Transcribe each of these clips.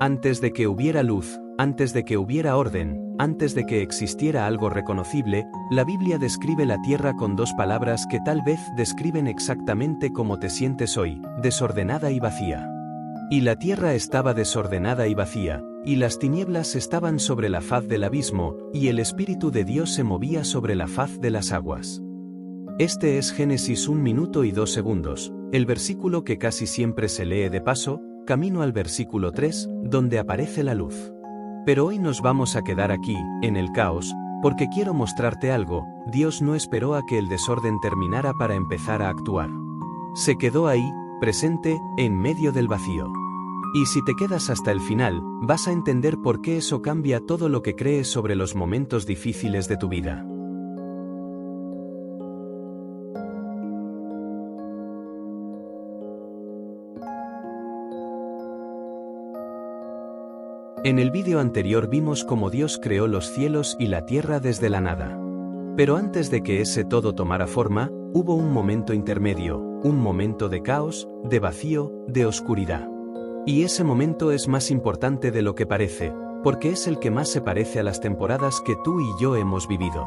Antes de que hubiera luz, antes de que hubiera orden, antes de que existiera algo reconocible, la Biblia describe la tierra con dos palabras que tal vez describen exactamente cómo te sientes hoy: desordenada y vacía. Y la tierra estaba desordenada y vacía, y las tinieblas estaban sobre la faz del abismo, y el Espíritu de Dios se movía sobre la faz de las aguas. Este es Génesis 1 minuto y 2 segundos, el versículo que casi siempre se lee de paso, camino al versículo 3, donde aparece la luz. Pero hoy nos vamos a quedar aquí, en el caos, porque quiero mostrarte algo: Dios no esperó a que el desorden terminara para empezar a actuar. Se quedó ahí, presente, en medio del vacío. Y si te quedas hasta el final, vas a entender por qué eso cambia todo lo que crees sobre los momentos difíciles de tu vida. En el vídeo anterior vimos cómo Dios creó los cielos y la tierra desde la nada. Pero antes de que ese todo tomara forma, hubo un momento intermedio, un momento de caos, de vacío, de oscuridad. Y ese momento es más importante de lo que parece, porque es el que más se parece a las temporadas que tú y yo hemos vivido.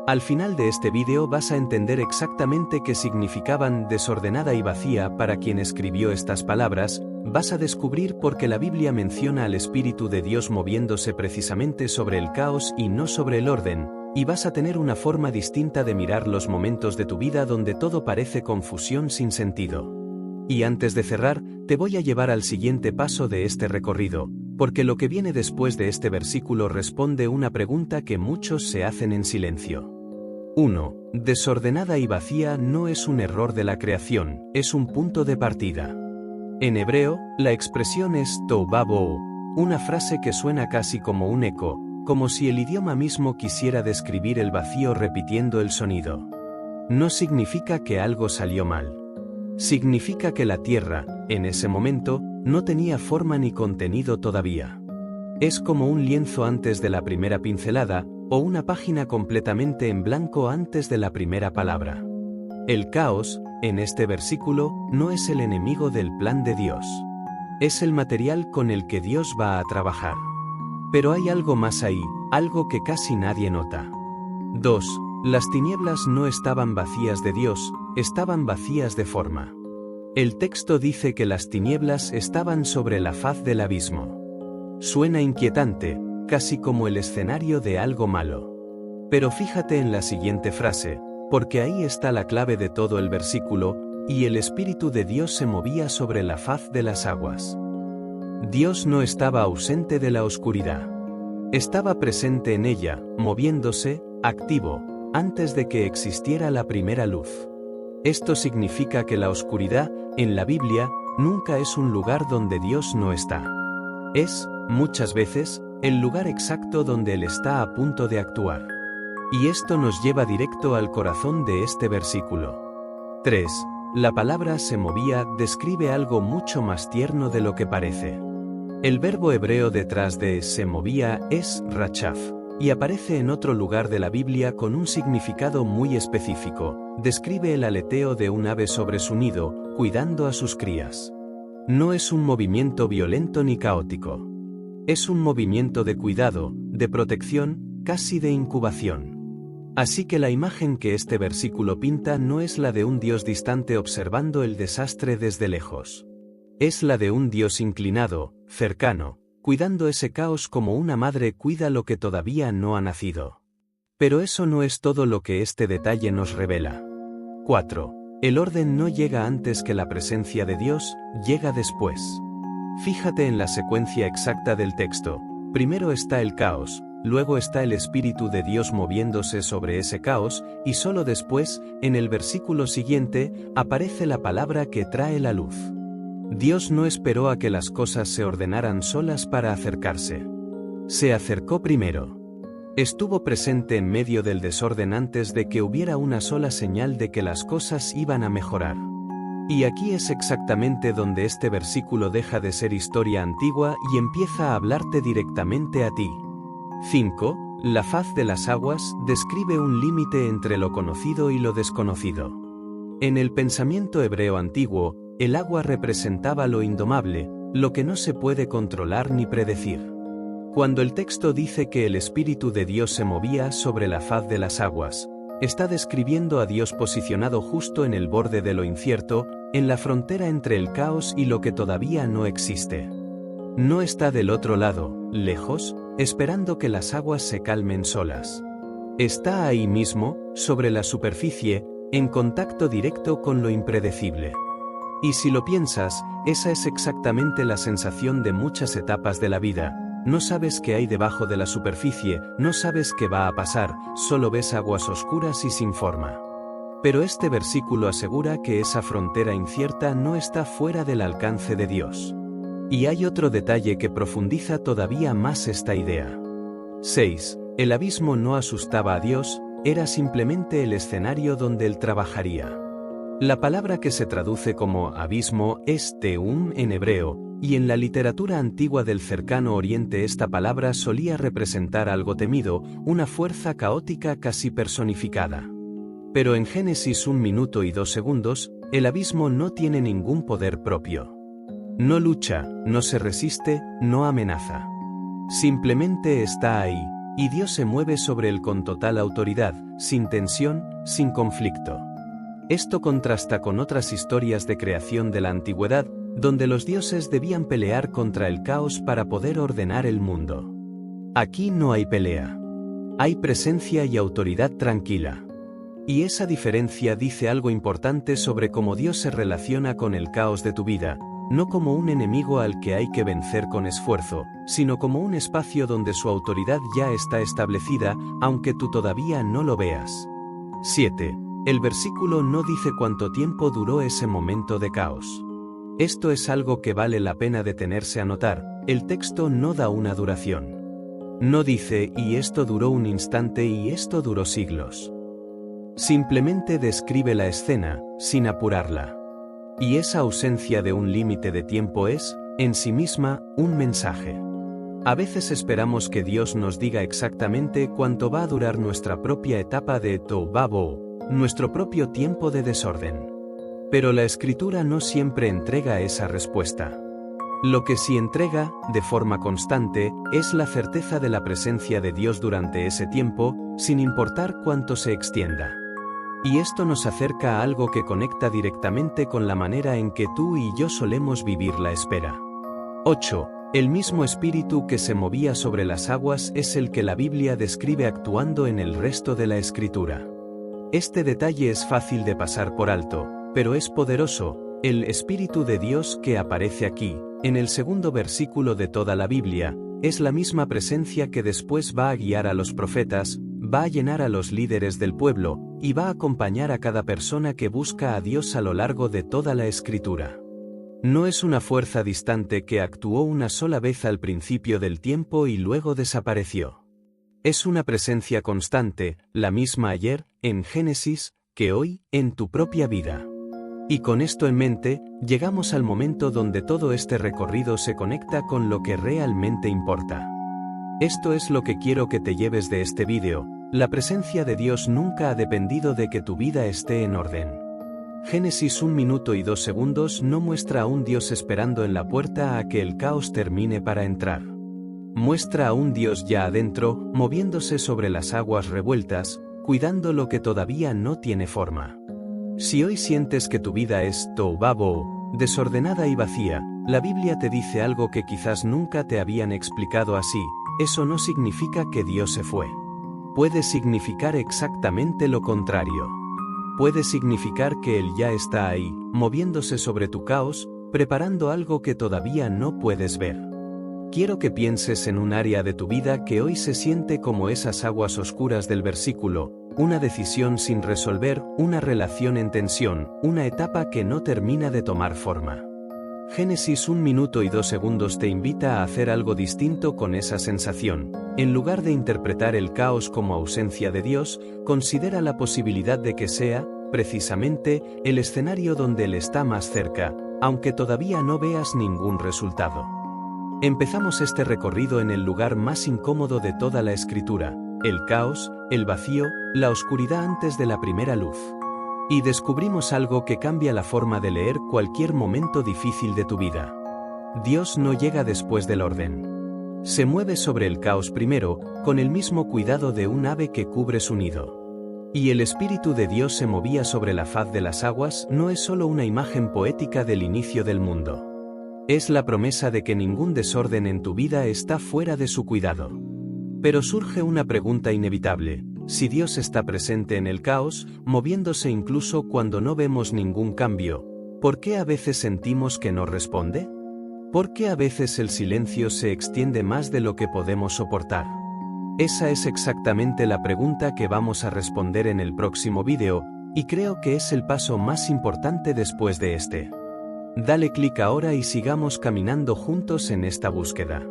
Al final de este vídeo vas a entender exactamente qué significaban desordenada y vacía para quien escribió estas palabras. Vas a descubrir por qué la Biblia menciona al Espíritu de Dios moviéndose precisamente sobre el caos y no sobre el orden, y vas a tener una forma distinta de mirar los momentos de tu vida donde todo parece confusión sin sentido. Y antes de cerrar, te voy a llevar al siguiente paso de este recorrido, porque lo que viene después de este versículo responde una pregunta que muchos se hacen en silencio. 1. Desordenada y vacía no es un error de la creación, es un punto de partida. En hebreo, la expresión es tohu vabohu, una frase que suena casi como un eco, como si el idioma mismo quisiera describir el vacío repitiendo el sonido. No significa que algo salió mal. Significa que la tierra, en ese momento, no tenía forma ni contenido todavía. Es como un lienzo antes de la primera pincelada, o una página completamente en blanco antes de la primera palabra. El caos, en este versículo, no es el enemigo del plan de Dios. Es el material con el que Dios va a trabajar. Pero hay algo más ahí, algo que casi nadie nota. 2. Las tinieblas no estaban vacías de Dios, estaban vacías de forma. El texto dice que las tinieblas estaban sobre la faz del abismo. Suena inquietante, casi como el escenario de algo malo. Pero fíjate en la siguiente frase, porque ahí está la clave de todo el versículo: y el Espíritu de Dios se movía sobre la faz de las aguas. Dios no estaba ausente de la oscuridad. Estaba presente en ella, moviéndose, activo, antes de que existiera la primera luz. Esto significa que la oscuridad, en la Biblia, nunca es un lugar donde Dios no está. Es, muchas veces, el lugar exacto donde Él está a punto de actuar. Y esto nos lleva directo al corazón de este versículo. 3. La palabra se movía describe algo mucho más tierno de lo que parece. El verbo hebreo detrás de se movía es rachaf, y aparece en otro lugar de la Biblia con un significado muy específico. Describe el aleteo de un ave sobre su nido, cuidando a sus crías. No es un movimiento violento ni caótico. Es un movimiento de cuidado, de protección, casi de incubación. Así que la imagen que este versículo pinta no es la de un Dios distante observando el desastre desde lejos. Es la de un Dios inclinado, cercano, cuidando ese caos como una madre cuida lo que todavía no ha nacido. Pero eso no es todo lo que este detalle nos revela. 4. El orden no llega antes que la presencia de Dios, llega después. Fíjate en la secuencia exacta del texto. Primero está el caos, luego está el Espíritu de Dios moviéndose sobre ese caos, y solo después, en el versículo siguiente, aparece la palabra que trae la luz. Dios no esperó a que las cosas se ordenaran solas para acercarse. Se acercó primero. Estuvo presente en medio del desorden antes de que hubiera una sola señal de que las cosas iban a mejorar. Y aquí es exactamente donde este versículo deja de ser historia antigua y empieza a hablarte directamente a ti. 5. La faz de las aguas describe un límite entre lo conocido y lo desconocido. En el pensamiento hebreo antiguo, el agua representaba lo indomable, lo que no se puede controlar ni predecir. Cuando el texto dice que el Espíritu de Dios se movía sobre la faz de las aguas, está describiendo a Dios posicionado justo en el borde de lo incierto, en la frontera entre el caos y lo que todavía no existe. No está del otro lado, lejos, esperando que las aguas se calmen solas. Está ahí mismo, sobre la superficie, en contacto directo con lo impredecible. Y si lo piensas, esa es exactamente la sensación de muchas etapas de la vida. No sabes qué hay debajo de la superficie, no sabes qué va a pasar, solo ves aguas oscuras y sin forma. Pero este versículo asegura que esa frontera incierta no está fuera del alcance de Dios. Y hay otro detalle que profundiza todavía más esta idea. 6. El abismo no asustaba a Dios, era simplemente el escenario donde él trabajaría. La palabra que se traduce como abismo es teum en hebreo, y en la literatura antigua del cercano oriente esta palabra solía representar algo temido, una fuerza caótica casi personificada. Pero en Génesis 1 minuto y 2 segundos, el abismo no tiene ningún poder propio. No lucha, no se resiste, no amenaza. Simplemente está ahí, y Dios se mueve sobre él con total autoridad, sin tensión, sin conflicto. Esto contrasta con otras historias de creación de la antigüedad, donde los dioses debían pelear contra el caos para poder ordenar el mundo. Aquí no hay pelea. Hay presencia y autoridad tranquila. Y esa diferencia dice algo importante sobre cómo Dios se relaciona con el caos de tu vida, no como un enemigo al que hay que vencer con esfuerzo, sino como un espacio donde su autoridad ya está establecida, aunque tú todavía no lo veas. 7. El versículo no dice cuánto tiempo duró ese momento de caos. Esto es algo que vale la pena detenerse a notar, el texto no da una duración. No dice, y esto duró un instante y esto duró siglos. Simplemente describe la escena, sin apurarla. Y esa ausencia de un límite de tiempo es, en sí misma, un mensaje. A veces esperamos que Dios nos diga exactamente cuánto va a durar nuestra propia etapa de tohu vabohu, nuestro propio tiempo de desorden. Pero la Escritura no siempre entrega esa respuesta. Lo que sí entrega, de forma constante, es la certeza de la presencia de Dios durante ese tiempo, sin importar cuánto se extienda. Y esto nos acerca a algo que conecta directamente con la manera en que tú y yo solemos vivir la espera. 8. El mismo espíritu que se movía sobre las aguas es el que la Biblia describe actuando en el resto de la Escritura. Este detalle es fácil de pasar por alto, pero es poderoso. El Espíritu de Dios que aparece aquí, en el segundo versículo de toda la Biblia, es la misma presencia que después va a guiar a los profetas, va a llenar a los líderes del pueblo, y va a acompañar a cada persona que busca a Dios a lo largo de toda la Escritura. No es una fuerza distante que actuó una sola vez al principio del tiempo y luego desapareció. Es una presencia constante, la misma ayer, en Génesis, que hoy, en tu propia vida. Y con esto en mente, llegamos al momento donde todo este recorrido se conecta con lo que realmente importa. Esto es lo que quiero que te lleves de este vídeo. La presencia de Dios nunca ha dependido de que tu vida esté en orden. Génesis 1 minuto y 2 segundos no muestra a un Dios esperando en la puerta a que el caos termine para entrar. Muestra a un Dios ya adentro, moviéndose sobre las aguas revueltas, cuidando lo que todavía no tiene forma. Si hoy sientes que tu vida es tohu vabohu, desordenada y vacía, la Biblia te dice algo que quizás nunca te habían explicado así. Eso no significa que Dios se fue. Puede significar exactamente lo contrario. Puede significar que Él ya está ahí, moviéndose sobre tu caos, preparando algo que todavía no puedes ver. Quiero que pienses en un área de tu vida que hoy se siente como esas aguas oscuras del versículo, una decisión sin resolver, una relación en tensión, una etapa que no termina de tomar forma. Génesis 1 minuto y 2 segundos te invita a hacer algo distinto con esa sensación. En lugar de interpretar el caos como ausencia de Dios, considera la posibilidad de que sea, precisamente, el escenario donde Él está más cerca, aunque todavía no veas ningún resultado. Empezamos este recorrido en el lugar más incómodo de toda la Escritura, el caos, el vacío, la oscuridad antes de la primera luz. Y descubrimos algo que cambia la forma de leer cualquier momento difícil de tu vida. Dios no llega después del orden. Se mueve sobre el caos primero, con el mismo cuidado de un ave que cubre su nido. Y el Espíritu de Dios se movía sobre la faz de las aguas no es solo una imagen poética del inicio del mundo. Es la promesa de que ningún desorden en tu vida está fuera de su cuidado. Pero surge una pregunta inevitable: si Dios está presente en el caos, moviéndose incluso cuando no vemos ningún cambio, ¿por qué a veces sentimos que no responde? ¿Por qué a veces el silencio se extiende más de lo que podemos soportar? Esa es exactamente la pregunta que vamos a responder en el próximo vídeo, y creo que es el paso más importante después de este. Dale clic ahora y sigamos caminando juntos en esta búsqueda.